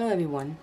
Hello everyone,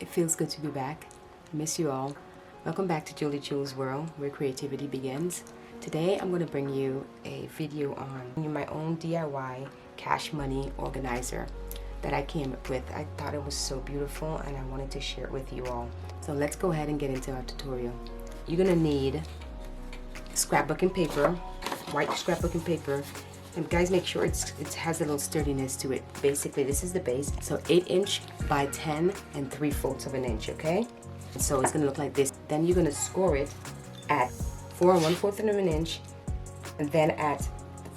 it feels good to be back. Miss you all. Welcome back to Julie Jules World, where creativity begins. Today I'm going to bring you a video on my own DIY cash money organizer that I came up with. I thought it was so beautiful and I wanted to share it with you all. So let's go ahead and get into our tutorial. You're going to need scrapbooking paper, white scrapbooking paper. And guys, make sure it has a little sturdiness to it. Basically, this is the base. So 8" by 10 3/4 of an inch, okay? And so it's gonna look like this. Then you're gonna score it at 4 1/4 of an inch, and then at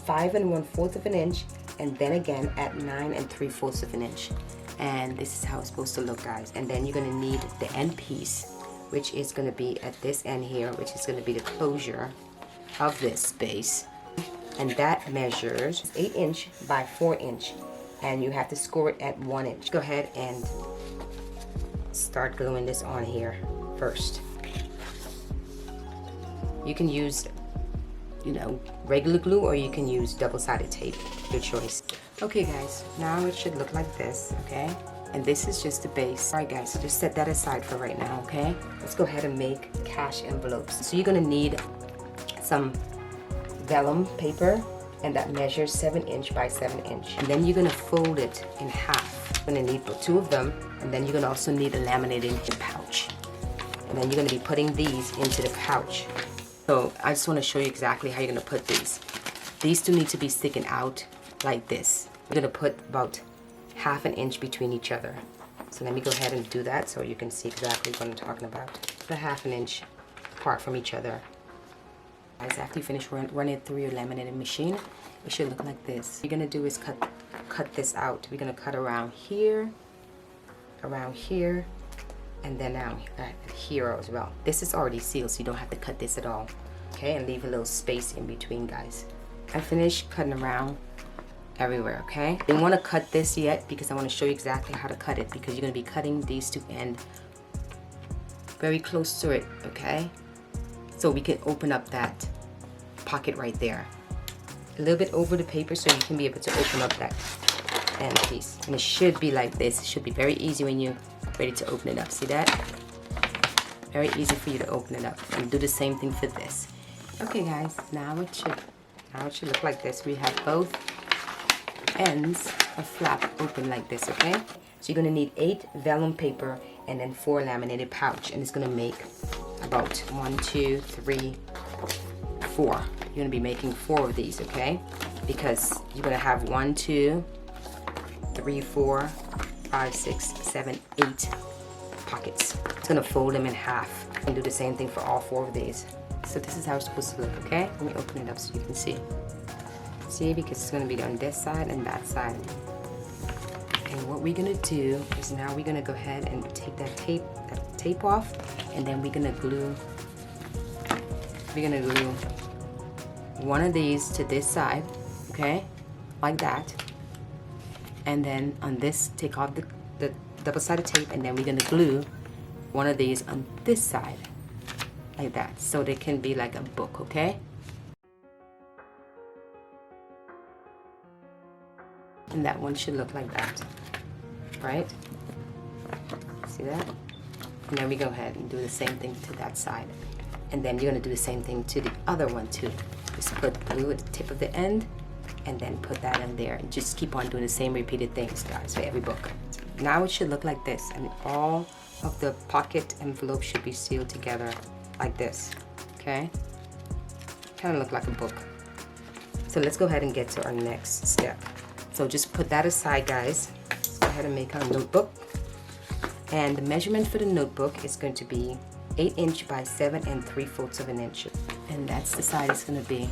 5 1/4 of an inch, and then again at 9 3/4 of an inch. And this is how it's supposed to look, guys. And then you're gonna need the end piece, which is gonna be at this end here, which is gonna be the closure of this base. And that measures 8" by 4", and you have to score it at 1 inch. Go ahead and start gluing this on here first. You can use, regular glue, or you can use double-sided tape, your choice. Okay guys, now it should look like this, okay? And this is just the base. Alright guys, so just set that aside for right now, okay? Let's go ahead and make cash envelopes. So you're gonna need some vellum paper, and that measures 7" by 7". And then you're gonna fold it in half. You're gonna need 2 of them, and then you're gonna also need a laminated pouch. And then you're gonna be putting these into the pouch. So I just wanna show you exactly how you're gonna put these. These two need to be sticking out like this. You're gonna put about 1/2 inch between each other. So let me go ahead and do that so you can see exactly what I'm talking about. The 1/2 inch apart from each other. After you finish running it through your laminated machine, it should look like this. What you're gonna do is cut this out. We're gonna cut around here, and then down here as well. This is already sealed, so you don't have to cut this at all. Okay, and leave a little space in between, guys. I finished cutting around everywhere. Okay, I didn't want to cut this yet because I want to show you exactly how to cut it, because you're gonna be cutting these two ends very close to it. Okay. So we can open up that pocket right there. A little bit over the paper so you can be able to open up that end piece. And it should be like this. It should be very easy when you're ready to open it up. See that? Very easy for you to open it up. And do the same thing for this. Okay guys, now it should look like this. We have both ends of flap open like this, okay? So you're gonna need 8 vellum paper and then 4 laminated pouch, and it's gonna make about 1 2 3 4. You're gonna be making 4 of these, okay? Because you're gonna have 1 2 3 4 5 6 7 8 pockets. It's gonna fold them in half and do the same thing for all 4 of these. So this is how it's supposed to look, okay? Let me open it up so you can see. See, because it's gonna be on this side and that side. And what we're gonna do is now we're gonna go ahead and take that tape off, and then we're gonna glue one of these to this side, okay, like that. And then on this, take off the double-sided tape, and then we're gonna glue one of these on this side like that, so they can be like a book, okay? And that one should look like that, right? See that? And then we go ahead and do the same thing to that side. And then you're gonna do the same thing to the other one too. Just put glue at the tip of the end, and then put that in there. And just keep on doing the same repeated things, guys, for every book. Now it should look like this, and all of the pocket envelopes should be sealed together like this, okay? Kind of look like a book. So let's go ahead and get to our next step. So just put that aside, guys. Let's go ahead and make our notebook. And the measurement for the notebook is going to be 8" by 7 3/4 of an inch. And that's the size it's going to be.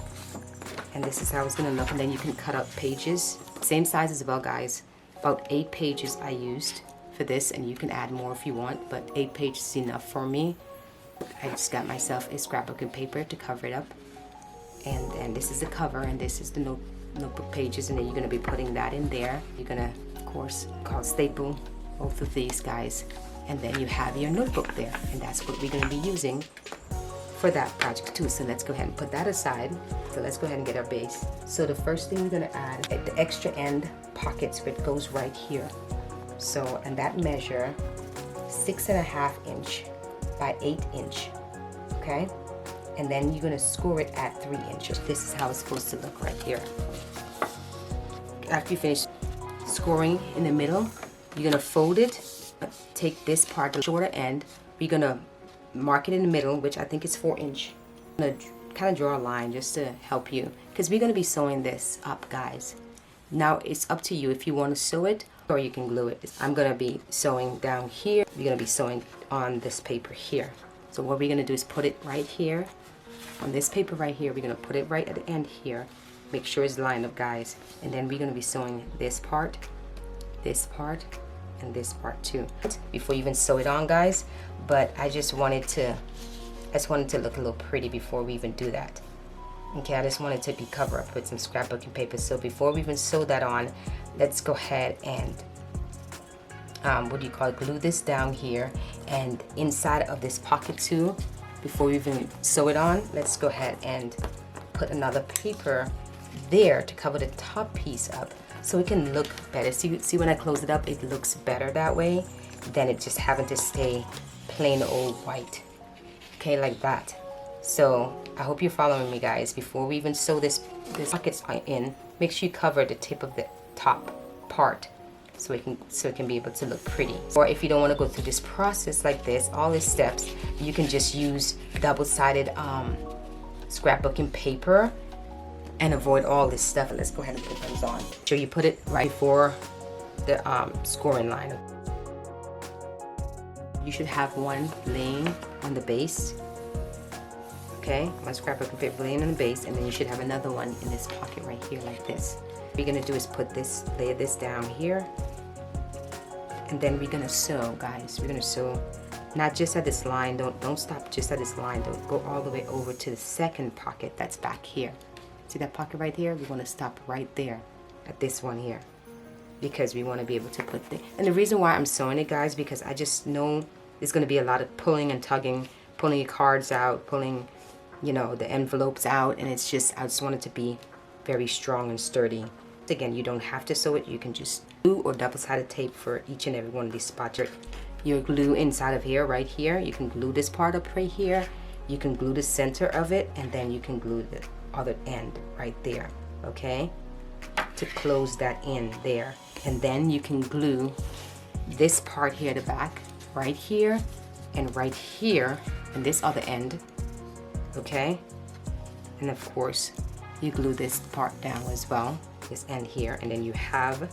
And this is how it's going to look. And then you can cut out pages. Same size as well, guys. About 8 pages I used for this, and you can add more if you want, but 8 pages is enough for me. I just got myself a scrapbooking paper to cover it up. And this is the cover, and this is the notebook pages, and then you're going to be putting that in there. You're going to, of course, staple both of these guys, and then you have your notebook there, and that's what we're going to be using for that project too. So let's go ahead and put that aside. So let's go ahead and get our base. So the first thing we're going to add at the extra end pockets, which goes right here. So, and that measure 6.5 inch by 8 inch, okay? And then you're gonna score it at 3 inches. This is how it's supposed to look right here. After you finish scoring in the middle, you're gonna fold it, take this part, the shorter end, we're gonna mark it in the middle, which I think is 4 inch. I'm gonna kind of draw a line just to help you, because we're gonna be sewing this up, guys. Now it's up to you if you want to sew it or you can glue it. I'm gonna be sewing down here. You're gonna be sewing on this paper here. So what we're gonna do is put it right here on this paper right here. We're gonna put it right at the end here. Make sure it's lined up, guys. And then we're gonna be sewing this part, and this part too before you even sew it on, guys. But I just wanted to look a little pretty before we even do that. Okay, I just wanted to be covered up with some scrapbooking paper. So before we even sew that on, let's go ahead and glue this down here, and inside of this pocket too. Before we even sew it on, let's go ahead and put another paper there to cover the top piece up so it can look better. See when I close it up, it looks better that way than it just having to stay plain old white. Okay, like that. So I hope you're following me, guys. Before we even sew this pockets in, make sure you cover the tip of the top part so it can be able to look pretty. Or if you don't want to go through this process like this, all these steps, you can just use double-sided scrapbooking paper and avoid all this stuff. Let's go ahead and put those on. Make sure you put it right before the scoring line. You should have one laying on the base. Okay, one scrapbooking paper laying on the base, and then you should have another one in this pocket right here like this. What you're gonna do is lay this down here, and then we're gonna sew, guys. We're gonna sew not just at this line. Don't stop just at this line. Don't go all the way over to the second pocket that's back here. See that pocket right here? We want to stop right there at this one here, because we want to be able to put and the reason why I'm sewing it, guys, because I just know there's going to be a lot of pulling and tugging, pulling your cards out, pulling, you know, the envelopes out, and I just want it to be very strong and sturdy. Again, you don't have to sew it. You can just glue or double-sided tape for each and every one of these spots. Your glue inside of here, right here, you can glue this part up right here. You can glue the center of it, and then you can glue the other end right there, okay, to close that in there. And then you can glue this part here at the back, right here and right here, and this other end, okay. And of course you glue this part down as well, this end here, and then you have a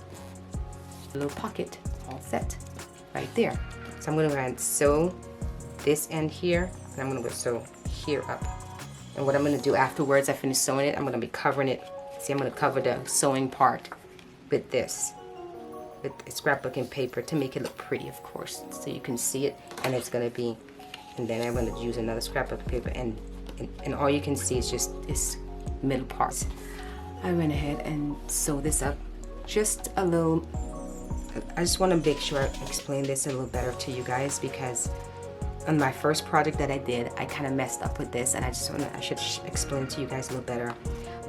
little pocket all set right there. So I'm going to go ahead and sew this end here, and I'm going to go sew here up. And what I'm going to do afterwards, I finish sewing it, I'm going to be covering it. See, I'm going to cover the sewing part with this, with scrapbooking paper to make it look pretty, of course, so you can see it. And it's going to be, and then I'm going to use another scrapbooking paper, and all you can see is just this middle part. I went ahead and sewed this up just a little. I just want to make sure I explain this a little better to you guys, because on my first project that I did, I kind of messed up with this, and I should explain it to you guys a little better.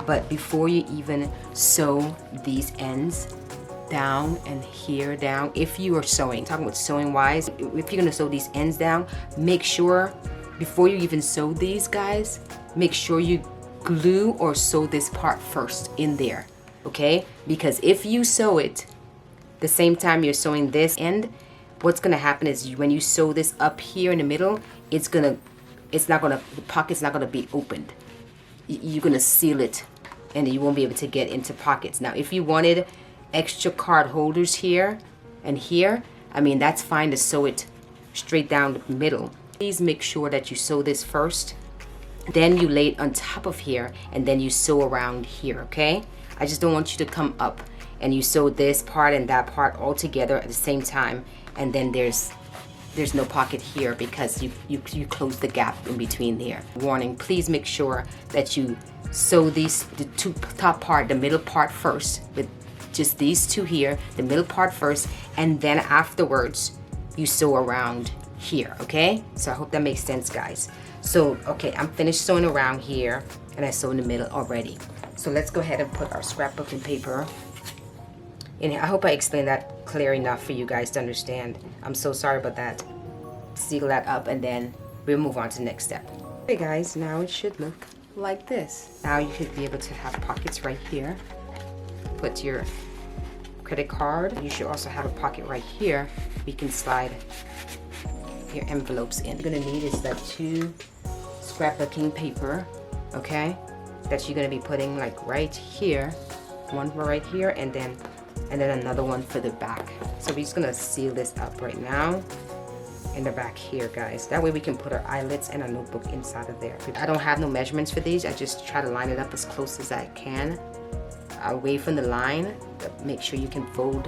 But before you even sew these ends down and here down, if you are sewing, talking about sewing wise, if you're gonna sew these ends down, make sure before you even sew these, guys, make sure you glue or sew this part first in there, okay? Because if you sew it the same time you're sewing this end, what's gonna happen is when you sew this up here in the middle, the pocket's not gonna be opened. You're gonna seal it, and you won't be able to get into pockets. Now, if you wanted extra card holders here and here, I mean, that's fine to sew it straight down the middle. Please make sure that you sew this first, then you lay it on top of here, and then you sew around here, okay? I just don't want you to come up and you sew this part and that part all together at the same time, and then there's no pocket here because you close the gap in between there. Warning, please make sure that you sew the two top part, the middle part first, with just these two here, the middle part first, and then afterwards you sew around here, okay? So I hope that makes sense, guys. So, okay, I'm finished sewing around here, and I sew in the middle already. So let's go ahead and put our scrapbooking paper And I hope I explained that clear enough for you guys to understand. I'm so sorry about that. Seal that up and then we'll move on to the next step. Okay guys, now it should look like this. Now you should be able to have pockets right here. Put your credit card. You should also have a pocket right here. You can slide your envelopes in. What you're gonna need is that 2 scrapbooking paper, okay? That you're gonna be putting like right here. One right here and then another one for the back. So we're just gonna seal this up right now in the back here, guys. That way we can put our eyelets and our notebook inside of there. I don't have no measurements for these. I just try to line it up as close as I can. Away from the line, but make sure you can fold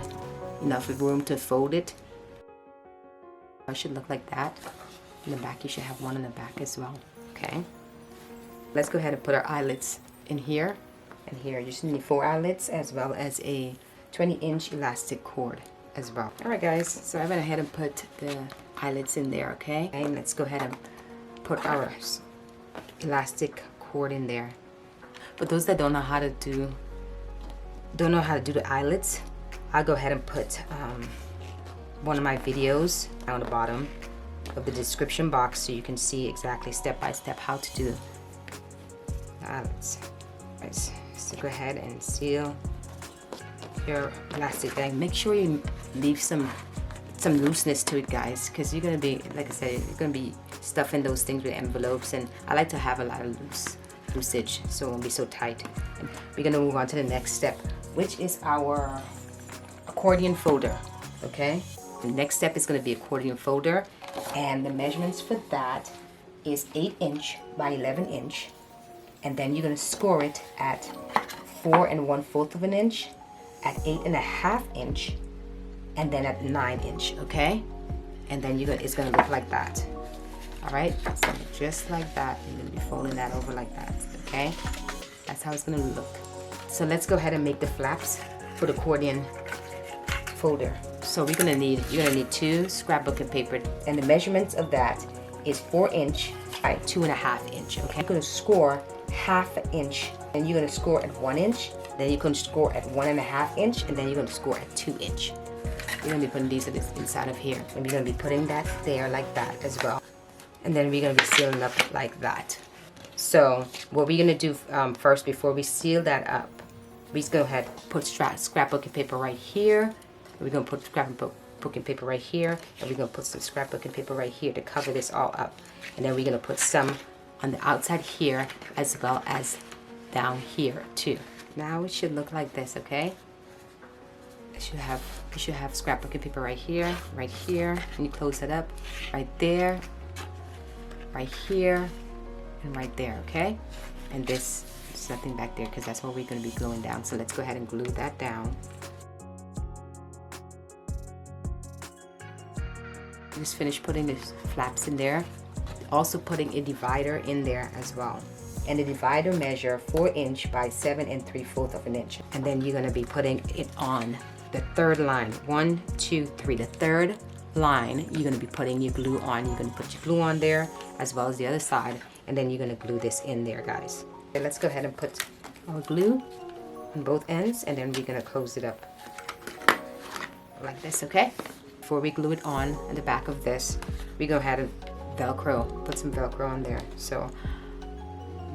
enough room to fold it. It should look like that. In the back, you should have one in the back as well. Okay. Let's go ahead and put our eyelets in here and here. You just need 4 eyelets as well as a 20-inch elastic cord as well. All right, guys. So I went ahead and put the eyelets in there. Okay. And let's go ahead and put our elastic cord in there. For those that don't know how to do the eyelets, I'll go ahead and put one of my videos down the bottom of the description box so you can see exactly step by step how to do the eyelets. Right, so go ahead and seal your elastic bag. Make sure you leave some looseness to it, guys, because you're gonna be, like I said, you're gonna be stuffing those things with envelopes, and I like to have a lot of loosage so it won't be so tight. And we're gonna move on to the next step, which is our accordion folder. Okay, the next step is going to be accordion folder, and the measurements for that is 8" by 11", and then you're going to score it at 4 1/4 inch, at 8 1/2", and then at 9". Okay, and then it's going to look like that. All right, so just like that, you're going to be folding that over like that. Okay, that's how it's going to look. So let's go ahead and make the flaps for the accordion folder. So you're gonna need 2 scrapbooking paper, and the measurements of that is 4" by 2.5". Okay, you're gonna score 1/2 inch, and you're gonna score at 1 inch, then you're gonna score at 1.5 inch, and then you're gonna score at 2 inch. You're gonna be putting these inside of here, and we're gonna be putting that there like that as well, and then we're gonna be sealing up like that. So what we're gonna do first, before we seal that up, we just go ahead and put scrapbooking paper right here. We're gonna put scrapbooking paper right here, and we're gonna put some scrapbooking paper right here to cover this all up. And then we're gonna put some on the outside here as well as down here too. Now it should look like this, okay? You should have scrapbooking paper right here, and you close it up, right there, right here, and right there, okay? And there's nothing back there because that's what we're going to be gluing down. So let's go ahead and glue that down. Just finished putting the flaps in there. Also putting a divider in there as well. And the divider measure 4" by 7 3/4 inch. And then you're going to be putting it on the third line. 1, 2, 3. The third line you're going to be putting your glue on. You're going to put your glue on there as well as the other side. And then you're going to glue this in there, guys. Okay, let's go ahead and put our glue on both ends, and then we're going to close it up like this, okay? Before we glue it on the back of this, we go ahead and put some velcro on there. So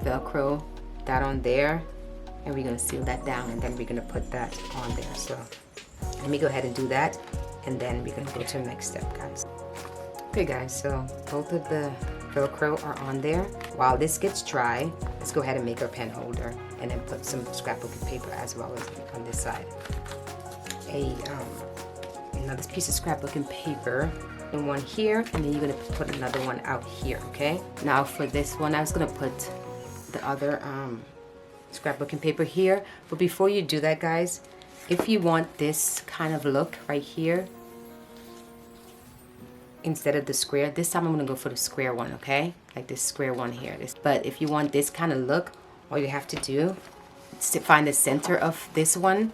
velcro that on there, and we're going to seal that down, and then we're going to put that on there. So let me go ahead and do that, and then we're going to go to the next step, guys. Okay guys, so both of the velcro are on there. While this gets dry, let's go ahead and make our pen holder, and then put some scrapbooking paper as well as on this side. Another piece of scrapbooking paper, and one here, and then you're gonna put another one out here. Okay, now for this one I was gonna put the other scrapbooking paper here, but before you do that, guys, if you want this kind of look right here instead of the square, this time I'm gonna go for the square one, okay? Like this square one here. But if you want this kind of look, all you have to do is to find the center of this one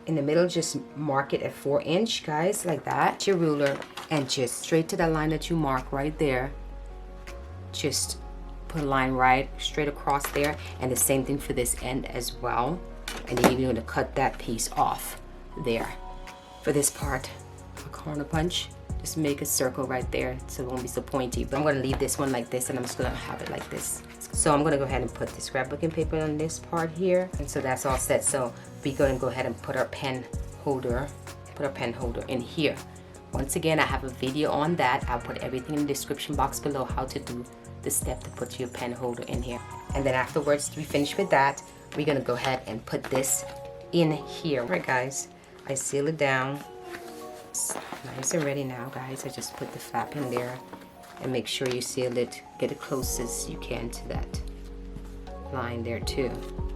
in the middle. Just mark it at 4", guys, like that. Your ruler, and just straight to that line that you mark right there. Just put a line right straight across there, and the same thing for this end as well. And then you're going to cut that piece off there. for this part, a corner punch. Just make a circle right there so it won't be so pointy. But I'm gonna leave this one like this, and I'm just gonna have it like this. So I'm gonna go ahead and put the scrapbooking paper on this part here. And so that's all set. So we're gonna go ahead and put our pen holder in here. Once again, I have a video on that. I'll put everything in the description box below how to do the step to put your pen holder in here. And then afterwards, we finish with that, we're gonna go ahead and put this in here. All right, guys, I seal it down. It's nice and ready now, guys. I just put the flap in there and make sure you seal it. Get it close as you can to that line there too,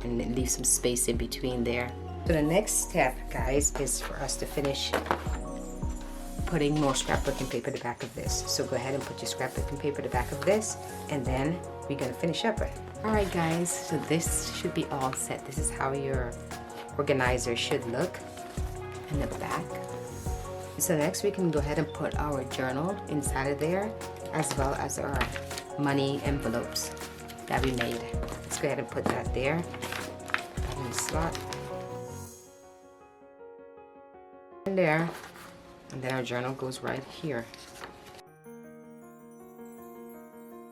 and then leave some space in between there. So the next step, guys, is for us to finish putting more scrapbooking paper at the back of this. So go ahead and put your scrapbooking paper at the back of this, and then we're gonna finish up it. All right, guys, so this should be all set. This is how your organizer should look in the back. So next we can go ahead and put our journal inside of there, as well as our money envelopes that we made. Let's go ahead and put that there in the slot. In there. And then our journal goes right here.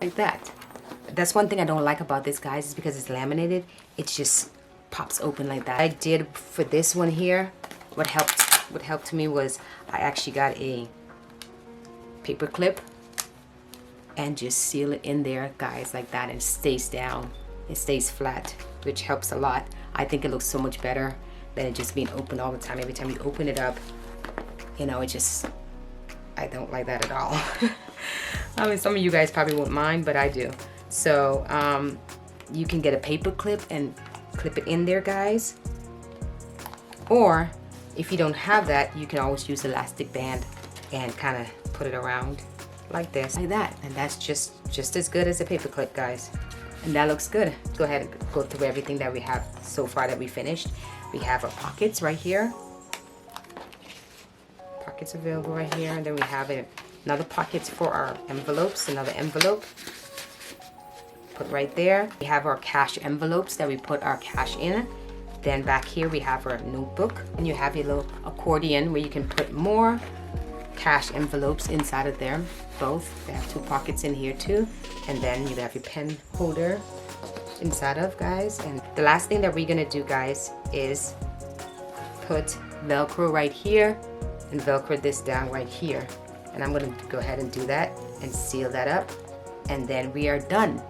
Like that. That's one thing I don't like about this, guys, is because it's laminated, it just pops open like that. I did for this one here, what helped me was I actually got a paper clip and just seal it in there, guys, like that, and it stays down. It stays flat, which helps a lot. I think it looks so much better than it just being open all the time. Every time you open it up, you know, it just, I don't like that at all. I mean, some of you guys probably won't mind, but I do. So you can get a paper clip and clip it in there, guys. Or if you don't have that, you can always use elastic band and kind of put it around like this, like that. And that's just as good as a paper clip, guys. And that looks good. Go ahead and go through everything that we have so far that we finished. We have our pockets right here. Pockets available right here, and then we have another pockets for our envelopes, another envelope put right there. We have our cash envelopes that we put our cash in. Then back here we have our notebook, and you have your little accordion where you can put more cash envelopes inside of there. Both, they have two pockets in here too, and then you have your pen holder inside of, guys. And the last thing that we're gonna do, guys, is put velcro right here and velcro this down right here. And I'm gonna go ahead and do that and seal that up, and then we are done.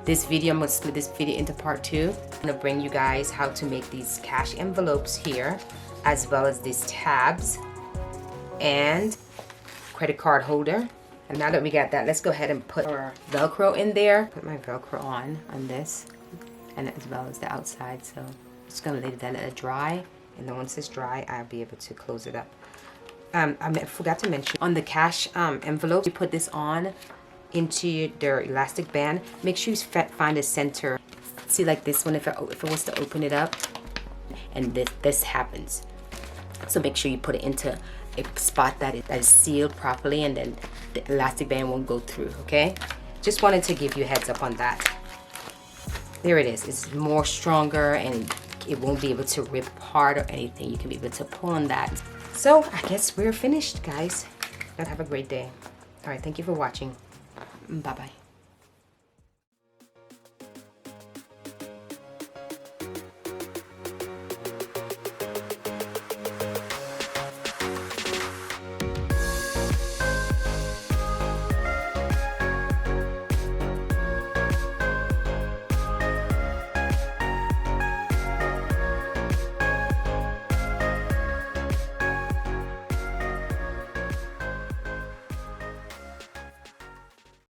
This video, I'm gonna split this video into part 2. I'm gonna bring you guys how to make these cash envelopes here, as well as these tabs and credit card holder. And now that we got that, let's go ahead and put our velcro in there. Put my velcro on this, and as well as the outside. So I'm just gonna let it dry, and then once it's dry, I'll be able to close it up. I forgot to mention, on the cash envelope, you put this on into their elastic band. Make sure you find a center. See, like this one, if it was to open it up, and this happens. So make sure you put it into a spot that is sealed properly, and then the elastic band won't go through, okay? Just wanted to give you a heads up on that. There it is. It's more stronger, and it won't be able to rip apart or anything. You can be able to pull on that. So I guess we're finished, guys. Have a great day. All right, thank you for watching. Bye-bye.